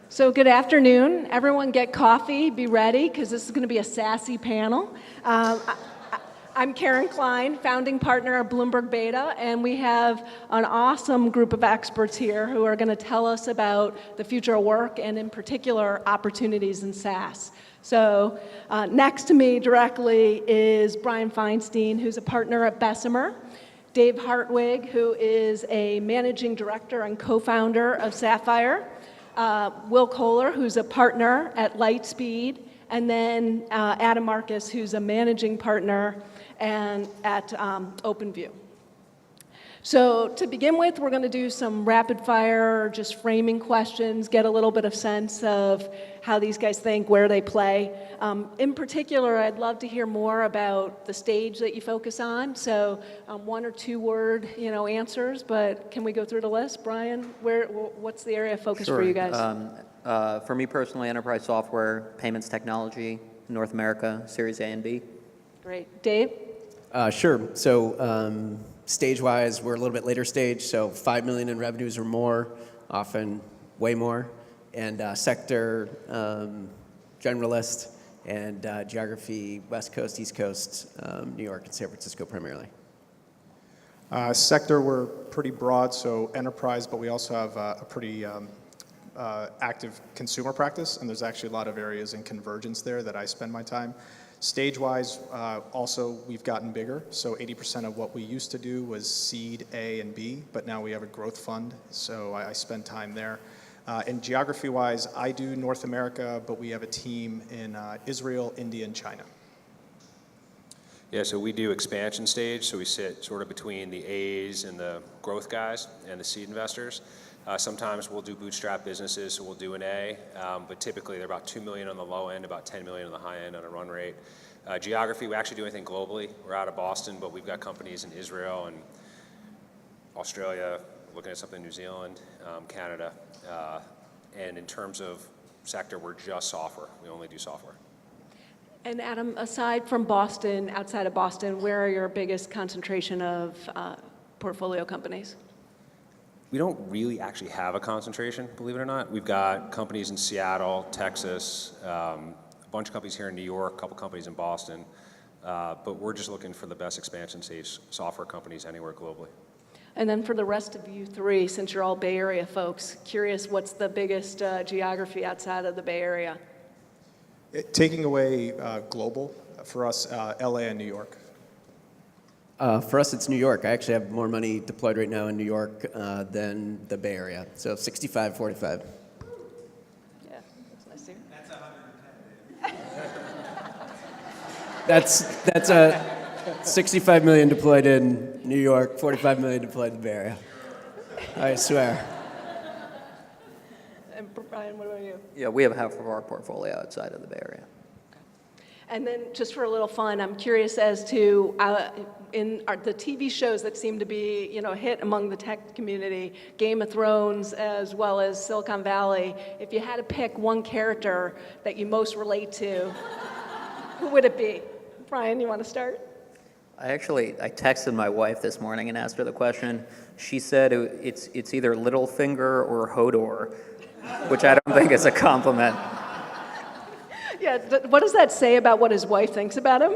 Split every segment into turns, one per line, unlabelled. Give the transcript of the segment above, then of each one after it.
So good afternoon. Everyone get coffee, be ready, because this is going to be a sassy panel. I'm Karin, Klein, founding partner of Bloomberg Beta, and we have an awesome group of experts here who are going to tell us about the future of work and in particular opportunities in SaaS. So next to me directly is Brian Feinstein, who's a partner at Bessemer. Dave Hartwig, who is a managing director and co-founder of Sapphire. Will Kohler, who's a partner at Lightspeed, and then Adam Marcus, who's a managing partner and at OpenView. So to begin with, we're going to do some rapid fire, just framing questions, get a little bit of sense of how these guys think, where they play. In particular, I'd love to hear more about the stage that you focus on. So one or two word, answers, but can we go through the list? Brian, what's the area of focus for you guys?
For me personally, enterprise software, payments technology, North America, Series A and B.
Great. Dave?
Sure. So stage-wise, we're a little bit later stage, so 5 million in revenues or more, often way more. And sector, generalist, and geography, West Coast, East Coast, New York, and San Francisco primarily.
Sector, we're pretty broad, so enterprise, but we also have a pretty active consumer practice, and there's actually a lot of areas in convergence there that I spend my time. Stage-wise, also, we've gotten bigger. So 80% of what we used to do was seed A and B, but now we have a growth fund, so I spend time there. And geography-wise, I do North America, but we have a team in Israel, India, and China.
Yeah, so we do expansion stage, so we sit sort of between the A's and the growth guys and the seed investors. Sometimes we'll do bootstrap businesses, so we'll do an A, but typically they're about 2 million on the low end, about 10 million on the high end on a run rate. Geography, we actually do anything globally. We're out of Boston, but we've got companies in Israel and Australia, looking at something in New Zealand, Canada. And in terms of sector, we're just software. We only do software.
And Adam, aside from Boston, outside of Boston, where are your biggest concentration of portfolio companies?
We don't really actually have a concentration, believe it or not. We've got companies in Seattle, Texas, a bunch of companies here in New York, a couple companies in Boston, but we're just looking for the best expansion stage software companies anywhere globally.
And then for the rest of you three, since you're all Bay Area folks, curious what's the biggest geography outside of the Bay Area?
Taking away global, for us, LA and New York.
For us, it's New York. I actually have more money deployed right now in New York than the Bay Area. So 65-45.
Yeah, that's nice to hear.
That's 110. That's a 65 million deployed in New York, 45 million deployed in the Bay Area. I swear.
And Brian, what about you?
Yeah, we have half of our portfolio outside of the Bay Area.
And then just for a little fun, I'm curious as to the TV shows that seem to be, a hit among the tech community, Game of Thrones as well as Silicon Valley. If you had to pick one character that you most relate to, who would it be? Brian, you want to start?
I texted my wife this morning and asked her the question. She said it's either Littlefinger or Hodor, which I don't think is a compliment.
Yeah, what does that say about what his wife thinks about him?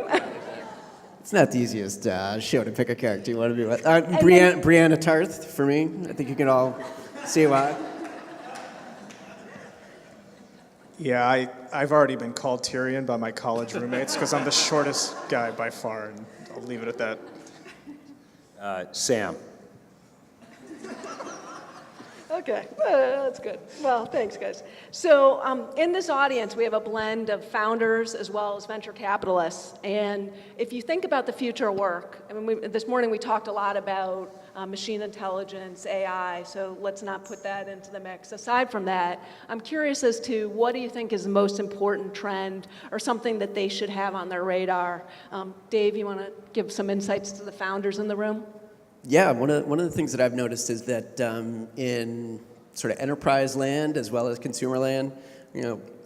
It's not the easiest show to pick a character you want to be with. Brianna Tarth, for me. I think you can all see why.
Yeah, I've already been called Tyrion by my college roommates because I'm the shortest guy by far, and I'll leave it at that.
Sam.
Okay, that's good. Well, thanks, guys. So in this audience, we have a blend of founders as well as venture capitalists. And if you think about the future of work, this morning we talked a lot about machine intelligence, AI, so let's not put that into the mix. Aside from that, I'm curious as to what do you think is the most important trend or something that they should have on their radar? Dave, you want to give some insights to the founders in the room?
Yeah, one of the things that I've noticed is that in sort of enterprise land as well as consumer land,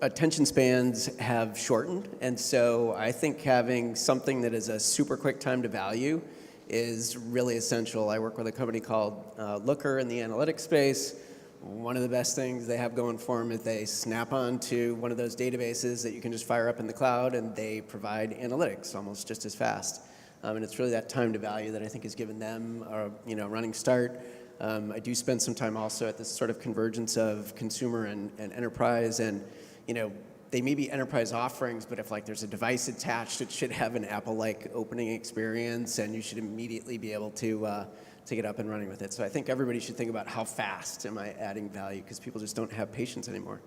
attention spans have shortened, and so I think having something that is a super quick time to value is really essential. I work with a company called Looker in the analytics space. one of the best things they have going for them is they snap on to one of those databases that you can just fire up in the cloud, and they provide analytics almost just as fast. And it's really that time to value that I think has given them a running start. I do spend some time also at this sort of convergence of consumer and enterprise, and they may be enterprise offerings, but if there's a device attached, it should have an Apple-like opening experience, and you should immediately be able to get up and running with it. So I think everybody should think about how fast am I adding value, because people just don't have patience anymore.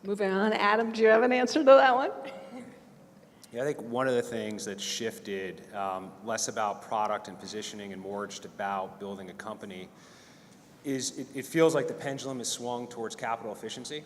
Moving on, Adam, do you have an answer to that one?
Yeah, I think one of the things that shifted, less about product and positioning and more just about building a company, is it feels like the pendulum has swung towards capital efficiency.